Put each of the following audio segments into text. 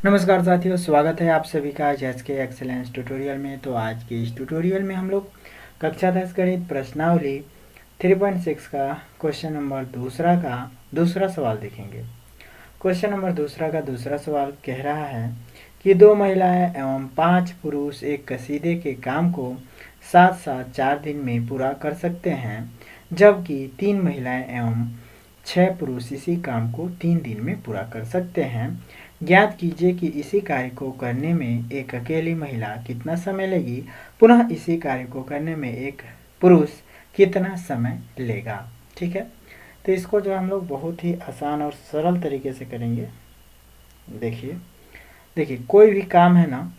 नमस्कार साथियों, स्वागत है आप सभी का आज के एक्सेलेंस ट्यूटोरियल में। तो आज के इस ट्यूटोरियल में हम लोग कक्षा 10 गणित प्रश्नावली 3.6 का क्वेश्चन नंबर दूसरा का दूसरा सवाल देखेंगे। क्वेश्चन नंबर दूसरा का दूसरा सवाल कह रहा है कि दो महिलाएं एवं 5 पुरुष एक कसीदे के काम को साथ साथ 4 दिन में पूरा कर सकते हैं, जबकि 3 महिलाएं एवं 6 पुरुष इसी काम को 3 दिन में पूरा कर सकते हैं। ज्ञात कीजिए कि इसी कार्य को करने में एक अकेली महिला कितना समय लेगी, पुनः इसी कार्य को करने में एक पुरुष कितना समय लेगा। ठीक है, तो इसको जो हम लोग बहुत ही आसान और सरल तरीके से करेंगे। देखिए देखिए कोई भी काम है ना,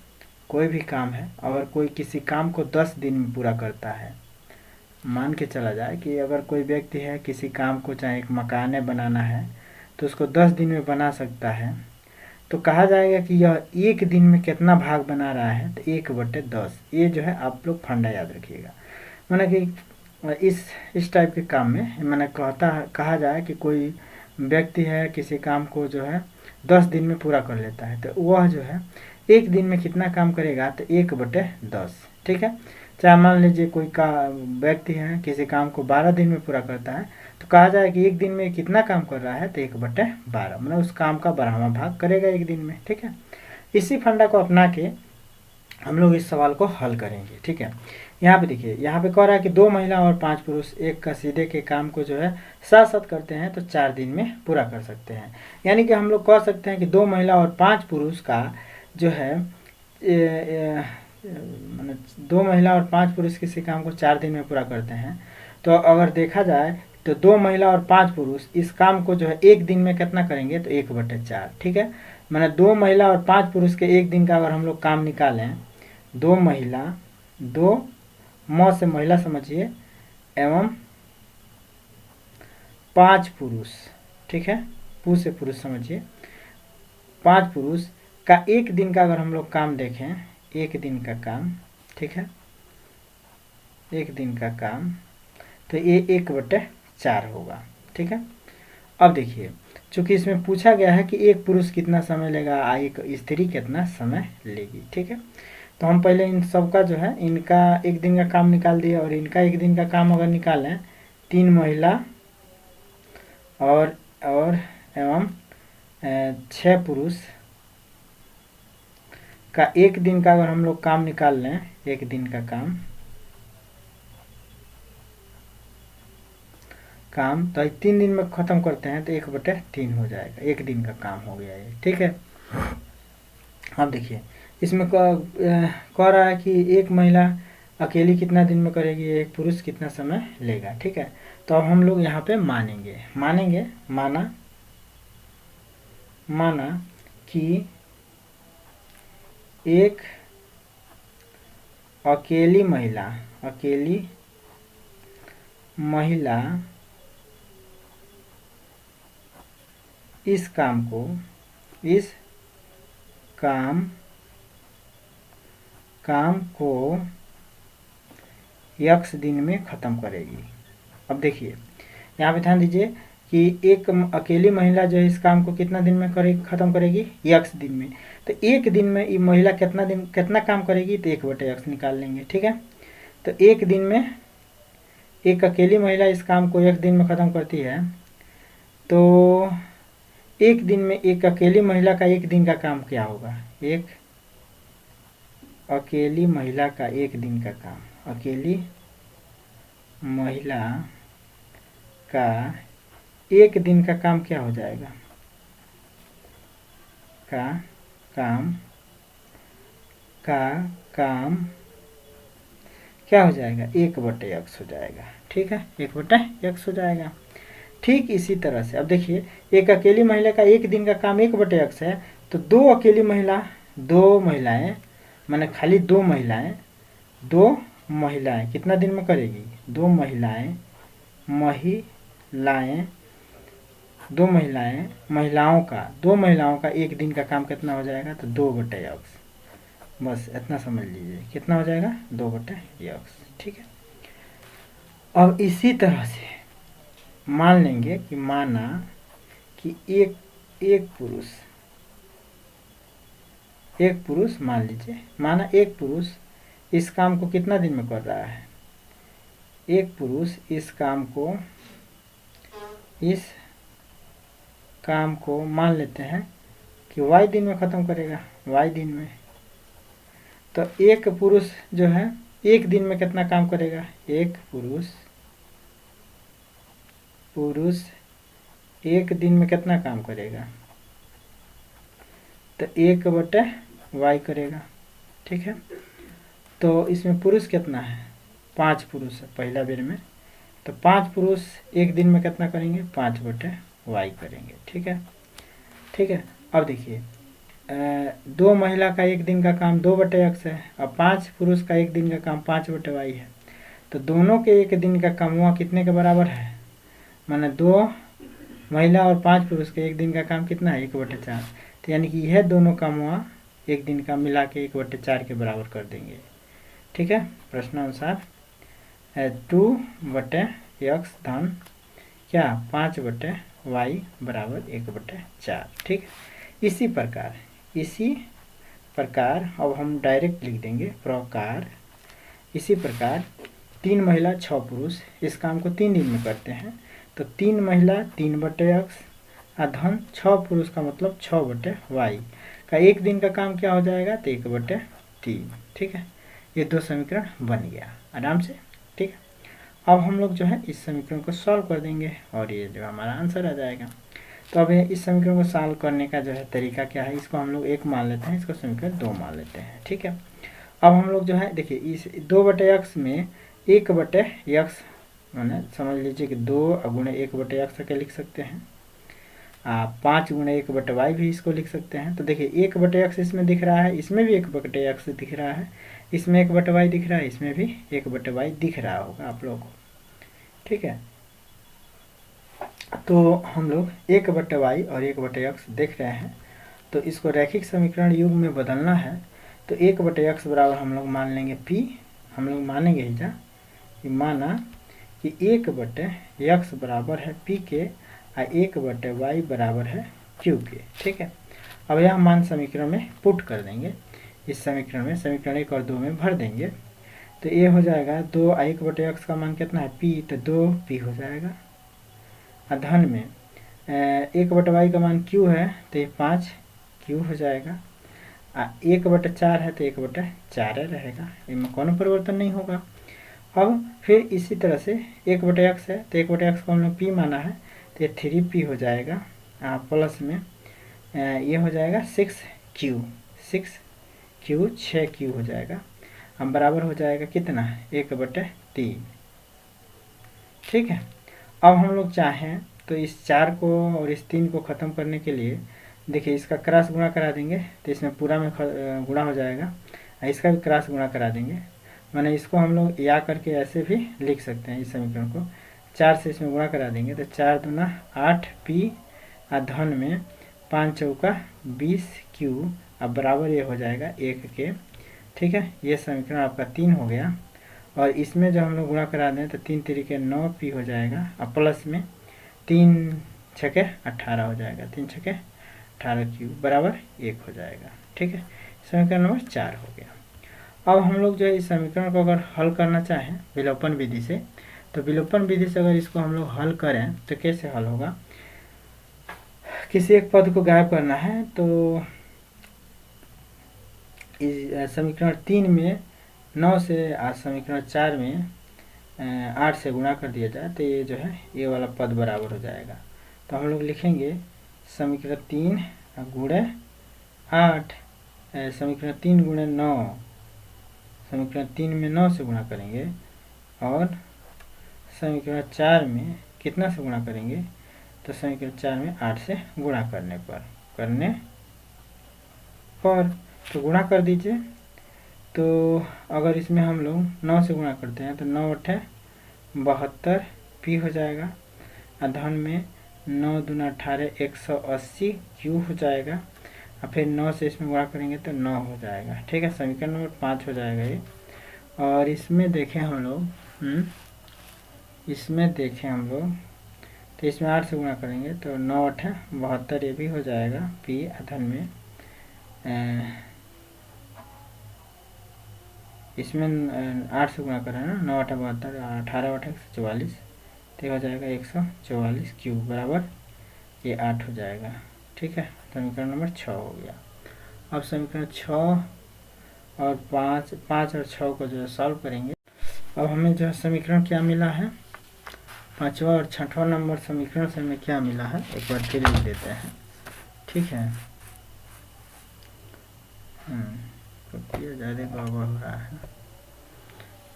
कोई भी काम है, अगर कोई किसी काम को 10 दिन में पूरा करता है, मान के चला जाए कि अगर कोई व्यक्ति है किसी काम को, चाहे एक मकान बनाना है तो उसको 10 दिन में बना सकता है, तो कहा जाएगा कि यह एक दिन में कितना भाग बना रहा है, तो 1/10। ये जो है आप लोग फंडा याद रखिएगा। माना कि इस टाइप के काम में मैंने कहा जाए कि कोई व्यक्ति है किसी काम को जो है 10 दिन में पूरा कर लेता है, तो वह जो है एक दिन में कितना काम करेगा, तो 1/10। ठीक है, चाहे मान लीजिए कोई का व्यक्ति है किसी काम को 12 दिन में पूरा करता है, तो कहा जाए कि एक दिन में कितना काम कर रहा है, तो 1/12, मतलब उस काम का 12वां भाग करेगा एक दिन में। ठीक है, इसी फंडा को अपना के हम लोग इस सवाल को हल करेंगे। ठीक है, यहाँ पे देखिए, यहाँ पे कह रहा है कि 2 महिला और 5 पुरुष एक कसीदे के काम को जो है साथ साथ करते हैं तो 4 दिन में पूरा कर सकते हैं। यानी कि हम लोग कह सकते हैं कि 2 महिला और 5 पुरुष का जो है मैंने 2 महिला और 5 पुरुष किसी काम को 4 दिन में पूरा करते हैं, तो अगर देखा जाए तो 2 महिला और 5 पुरुष इस काम को जो है एक दिन में कितना करेंगे, तो 1/4। ठीक है, मैंने 2 महिला और 5 पुरुष के एक दिन का अगर हम लोग काम निकालें, 2 महिला, 2 म से महिला समझिए, एवं 5 पुरुष, ठीक है, पु से पुरुष समझिए, 5 पुरुष का एक दिन का अगर हम लोग काम देखें, एक दिन का काम, ठीक है, एक दिन का काम, तो ये 1/4 होगा। ठीक है, अब देखिए, चूंकि इसमें पूछा गया है कि एक पुरुष कितना समय लेगा, एक स्त्री कितना समय लेगी। ठीक है, तो हम पहले इन सब का जो है इनका एक दिन का काम निकाल दिए, और इनका एक दिन का काम अगर निकालें, 3 महिला और एवं 6 पुरुष का एक दिन का अगर हम लोग काम निकाल लें, एक दिन का काम तो 3 दिन में ख़त्म करते हैं, तो 1/3 हो जाएगा, एक दिन का काम हो गया ये। ठीक है, अब देखिए इसमें कह रहा है कि एक महिला अकेली कितना दिन में करेगी, एक पुरुष कितना समय लेगा। ठीक है, तो अब हम लोग यहाँ पे माना कि एक अकेली महिला इस काम को x दिन में ख़त्म करेगी। अब देखिए यहाँ पे ध्यान दीजिए कि एक अकेली महिला जो है इस काम को कितना दिन में ख़त्म करेगी, x दिन में। तो एक दिन में ये महिला कितना काम करेगी, तो 1/x निकाल लेंगे। ठीक है, तो एक दिन में एक अकेली महिला इस काम को एक दिन में ख़त्म करती है, तो एक दिन में एक अकेली महिला का एक दिन का काम क्या होगा, एक अकेली महिला का एक दिन का काम, अकेली महिला का एक दिन का काम क्या हो जाएगा, काम क्या हो जाएगा, 1/x हो जाएगा। ठीक है, 1/x हो जाएगा। ठीक इसी तरह से अब देखिए, एक अकेली महिला का एक दिन का काम 1/x है, तो दो महिलाएं माने खाली दो महिलाएं कितना दिन में करेगी, दो महिलाओं का एक दिन का काम कितना हो जाएगा, तो 2/x। बस इतना समझ लीजिए, कितना हो जाएगा, 2/x। ठीक है, अब इसी तरह से मान लेंगे कि माना कि एक पुरुष एक पुरुष मान लीजिए, माना एक पुरुष इस काम को कितना दिन में कर रहा है, एक पुरुष इस काम को मान लेते हैं कि y दिन में ख़त्म करेगा, y दिन में। तो एक पुरुष जो है एक दिन में कितना काम करेगा, एक पुरुष एक दिन में कितना काम करेगा, तो 1/y करेगा। ठीक है, तो इसमें पुरुष कितना है, 5 पुरुष है पहला बेर में, तो 5 पुरुष एक दिन में कितना करेंगे, 5/y करेंगे। ठीक है, ठीक है। अब देखिए 2 महिला का एक दिन का काम 2/x है और 5 पुरुष का एक दिन का काम 5/y है। तो दोनों के एक दिन का कमुआ कितने के बराबर है, माने 2 महिला और 5 पुरुष के एक दिन का काम कितना है, 1/4। तो यानी कि यह दोनों कमुआ एक दिन का मिला के 1/4 के बराबर कर देंगे। ठीक है, प्रश्नानुसार 2/x धन क्या 5/y बराबर 1/4। ठीक, इसी प्रकार अब हम डायरेक्ट लिख देंगे प्रकार। इसी प्रकार 3 महिला 6 पुरुष इस काम को 3 दिन में करते हैं, तो 3 महिला 3/x धन 6 पुरुष का मतलब 6/y का एक दिन का काम क्या हो जाएगा, तो 1/3। ठीक है, ये 2 समीकरण बन गया आराम से। ठीक है, अब हम लोग जो है इस समीकरण को सॉल्व कर देंगे और ये जो हमारा आंसर आ जाएगा। तो अब इस समीकरण को सॉल्व करने का जो है तरीका क्या है, इसको हम लोग 1 मान लेते हैं, इसको समीकरण 2 मान लेते हैं। ठीक है, अब हम लोग जो है देखिए इस 2/x में 1/x मैंने समझ लीजिए कि 2 गुणे 1/x के लिख सकते हैं, 5 गुणे 1/y भी इसको लिख सकते हैं। तो देखिए 1/x इसमें दिख रहा है, इसमें भी 1/x दिख रहा है, इसमें 1/y दिख रहा है, इसमें भी 1/y दिख रहा होगा आप लोगों को। ठीक है, तो हम लोग 1/y और 1/x देख रहे हैं, तो इसको रैखिक समीकरण युग में बदलना है। तो 1/x बराबर हम लोग मान लेंगे p, हम लोग मानेंगे ही जा माना कि 1/x बराबर है p के और 1/y बराबर है q के। ठीक है, अब यह मान समीकरण में पुट कर देंगे, इस समीकरण में समीकरण 1 और 2 में भर देंगे। तो ये हो जाएगा 2 और 1/x का मान कितना है p, तो 2p हो जाएगा। धन में 1/y का मान q है, तो ये 5q हो जाएगा। 1/4 है तो 1/4 रहेगा, इनमें कोनो परिवर्तन नहीं होगा। अब फिर इसी तरह से 1/x है, तो 1/x को हमने p माना है, तो ये 3p हो जाएगा। प्लस में ये हो जाएगा 6q 6q हो जाएगा। हम बराबर हो जाएगा कितना 1/3। ठीक है, अब हम लोग चाहें तो इस 4 को और इस 3 को ख़त्म करने के लिए देखिए इसका क्रॉस गुणा करा देंगे, तो इसमें पूरा में गुणा हो जाएगा, इसका भी क्रॉस गुणा करा देंगे। माने इसको हम लोग या करके ऐसे भी लिख सकते हैं, इस समीकरण को 4 से इसमें गुणा करा देंगे, तो 4 दूना 8p धन में 5 चौका 20q अब बराबर ये हो जाएगा 1 के। ठीक है, ये समीकरण आपका 3 हो गया। और इसमें जब हम लोग गुणा करा दें तो 3 तरीके 9p हो जाएगा और प्लस में 3 छके 18 हो जाएगा, 3 छके 18q बराबर 1 हो जाएगा। ठीक है, समीकरण नंबर 4 हो गया। अब हम लोग जो है इस समीकरण को अगर हल करना चाहें विलोपन विधि से, तो विलोपन विधि से अगर इसको हम लोग हल करें तो कैसे हल होगा, किसी एक पद को गायब करना है, तो इस समीकरण 3 में 9 से आज समीकरण 4 में 8 से गुणा कर दिया जाए, तो ये जो है ये वाला पद बराबर हो जाएगा। तो हम लोग लिखेंगे समीकरण 3 गुणे 8, समीकरण 3 गुणे 9, समीकरण 3 में 9 से गुणा करेंगे और समीकरण 4 में कितना से गुणा करेंगे, तो समीकरण 4 में 8 से गुणा करने पर तो गुणा कर दीजिए। तो अगर इसमें हम लोग 9 से गुणा करते हैं तो 9 8 72 p हो जाएगा। धन में 9 दूना 18 180 q हो जाएगा और फिर 9 से इसमें गुणा करेंगे तो 9 हो जाएगा। ठीक है, समीकरण नंबर 5 हो जाएगा ये। और इसमें देखें हम लोग तो इसमें 8 से गुणा करेंगे तो 9 8 72 ये भी हो जाएगा p धन में इसमें 8 से गुणा करें ना, 9 8 72, 18 8 144, तो ये हो जाएगा 144 क्यूब बराबर ये 8 हो जाएगा। ठीक है, समीकरण नंबर 6 हो गया। अब समीकरण 6 और 5 और 6 को जो है सॉल्व करेंगे। अब हमें जो है समीकरण क्या मिला है, 5वां और 6वां नंबर समीकरण से हमें क्या मिला है एक बार फिर लिख देते हैं। ठीक है, ज़्यादा गड़बड़ हो रहा है,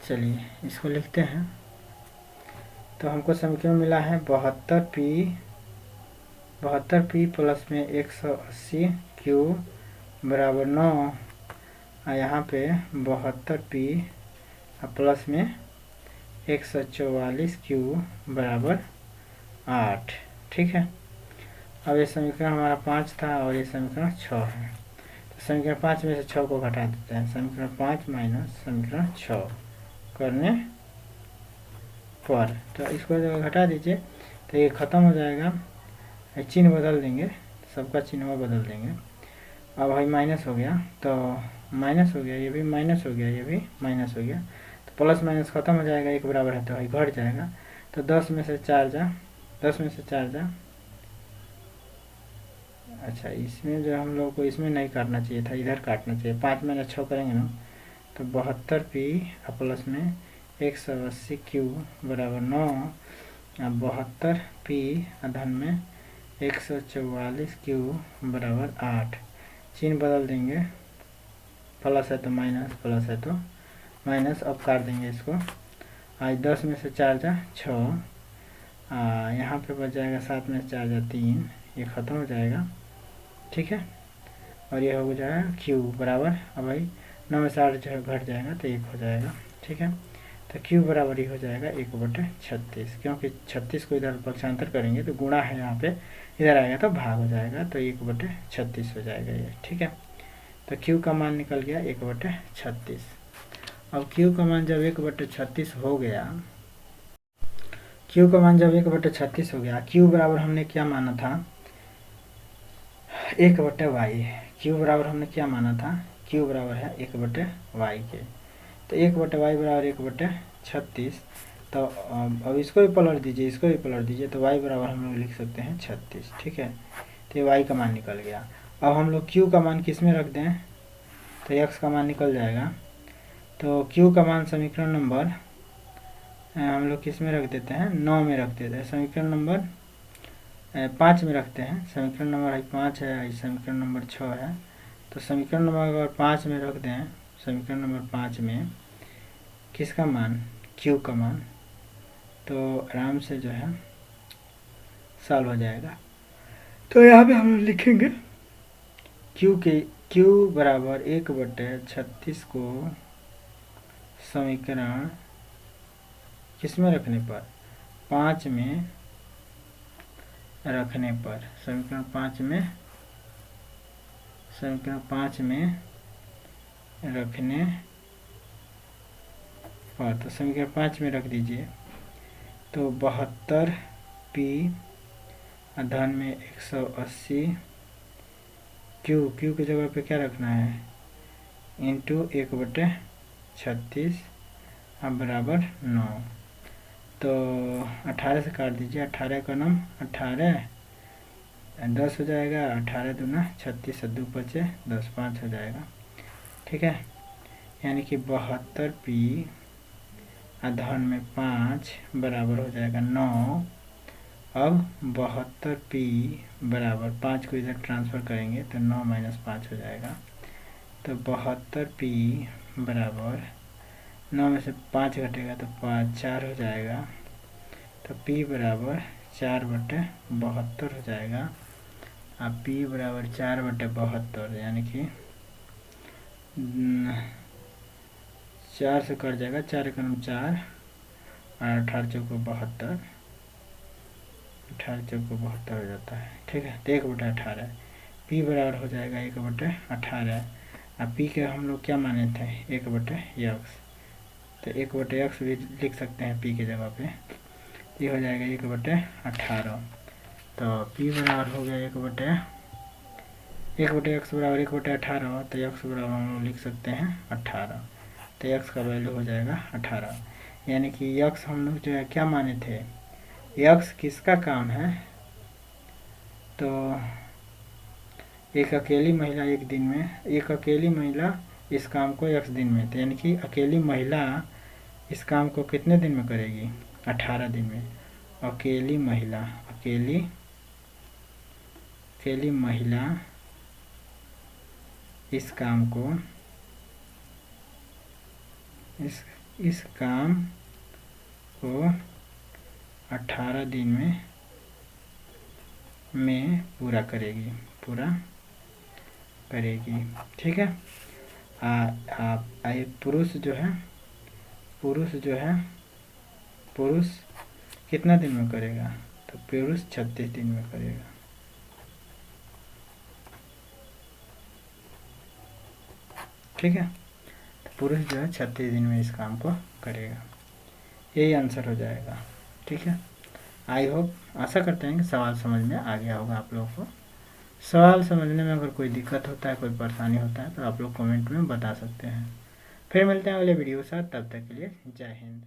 चलिए इसको लिखते हैं। तो हमको समीकरण मिला है 72p प्लस में 180 क्यू बराबर 9, और यहाँ पे 72p प्लस में 144 क्यू बराबर 8। ठीक है, अब ये समीकरण हमारा 5 था और ये समीकरण 6 है। तो समीकरण 5 में से 6 को घटा देते हैं, समीकरण 5 माइनस समीकरण 6 करने पर, तो इसको जब घटा दीजिए तो ये ख़त्म हो जाएगा, चिन्ह बदल देंगे, सबका चिन्ह बदल देंगे। अब भाई माइनस हो गया तो माइनस हो गया, ये भी माइनस हो गया, ये भी माइनस हो गया, तो प्लस माइनस ख़त्म हो जाएगा, एक बराबर है तो भाई घट जाएगा। तो 10 में से 4 जा, अच्छा इसमें जो हम लोग को इसमें नहीं काटना चाहिए था, इधर काटना चाहिए। 5 में 6 करेंगे ना, तो 72p प्लस में 180 क्यू बराबर 9, 72p धन में 144 क्यू बराबर 8। चिन्ह बदल देंगे, प्लस है तो माइनस, प्लस है तो माइनस। अब काट देंगे इसको, आज 10 में से 4 जा 6, यहाँ पे बच जाएगा 7 में से 4 जा 3, ये ख़त्म हो जाएगा। ठीक है, और ये हो जाएगा क्यू बराबर, अब भाई 9 में से 8 जो घट जाएगा तो 1 हो जाएगा। ठीक है, तो क्यू बराबर ही हो जाएगा 1/36, क्योंकि 36 को इधर पक्षांतर करेंगे तो गुणा है यहाँ पे, इधर आएगा तो भाग हो जाएगा, तो 1/36 हो जाएगा ये। ठीक है, तो क्यू का मान निकल गया 1/36। अब क्यू का मान जब 1/36 हो गया, क्यू का मान जब 1/36 हो गया, क्यू बराबर हमने क्या माना था 1/y, क्यू बराबर हमने क्या माना था, क्यू बराबर है 1/y के, तो 1/y बराबर 1/36। तो अब इसको भी पलट दीजिए, इसको भी पलट दीजिए, तो y बराबर हम लोग लिख सकते हैं 36। ठीक है, तो ये y का मान निकल गया। अब हम लोग q का मान किस में रख दें, तो x का मान निकल जाएगा। तो q का मान समीकरण नंबर हम लोग किस में रख देते हैं, 9 में रख देते हैं, समीकरण नंबर 5 में रखते हैं। समीकरण नंबर 5 है, समीकरण नंबर 6 है, तो समीकरण नंबर अगर 5 में रख दें, समीकरण नंबर 5 में किसका मान, क्यू का मान, तो आराम से जो है सॉल्व हो जाएगा। तो यहाँ पे हम लोग लिखेंगे क्यू बराबर 1/36 को समीकरण किस में रखने पर, 5 में रखने पर, समीकरण 5 में रखने पर, तो समीकरण 5 में रख दीजिए, तो 72p धन में 180 क्यू की जगह पे क्या रखना है, इंटू 1/36 बराबर 9। तो 18 से काट दीजिए, 18 का नाम 18 10 हो जाएगा, 18 दूना 36, 2 बचे 10, 5 हो जाएगा। ठीक है, यानी कि 72p धन में 5 बराबर हो जाएगा 9। अब 72p बराबर 5 को इधर ट्रांसफ़र करेंगे तो 9 माइनस 5 हो जाएगा, तो 72p बराबर 9 में से 5 घटेगा तो 5 4 हो जाएगा, तो p बराबर 4/72 हो जाएगा। अब p बराबर 4/72, यानी कि 4 से कट जाएगा, 4 का नाम 4 और 18 चौको 72, 18 चौको 72 हो जाता है। ठीक है, तो 1/18 p बराबर हो जाएगा 1/18। अब p के हम लोग क्या माने थे, 1/x, तो 1/x भी लिख सकते हैं p की जगह पे, ये हो जाएगा 1/18। तो p बराबर हो गया 1/x बराबर 1/18, तो x बराबर हम लोग लिख सकते हैं 18। तो यक्स का वैल्यू हो जाएगा 18। यानी कि यक्स हम लोग जो है क्या माने थे, यक्स किसका काम है, तो एक अकेली महिला एक दिन में, एक अकेली महिला इस काम को यक्स दिन में, तो यानी कि अकेली महिला इस काम को कितने दिन में करेगी, 18 दिन में। अकेली महिला, अकेली महिला इस काम को, इस काम को 18 दिन में पूरा करेगी, ठीक है। पुरुष कितना दिन में करेगा, तो पुरुष 36 दिन में करेगा। ठीक है, तो पुरुष जो है 36 दिन में इस काम को करेगा। यही आंसर हो जाएगा। ठीक है, आई होप, आशा करते हैं कि सवाल समझ में आ गया होगा आप लोगों को। सवाल समझने में अगर कोई दिक्कत होता है, कोई परेशानी होता है, तो आप लोग कमेंट में बता सकते हैं। फिर मिलते हैं अगले वीडियो के साथ, तब तक के लिए जय हिंद।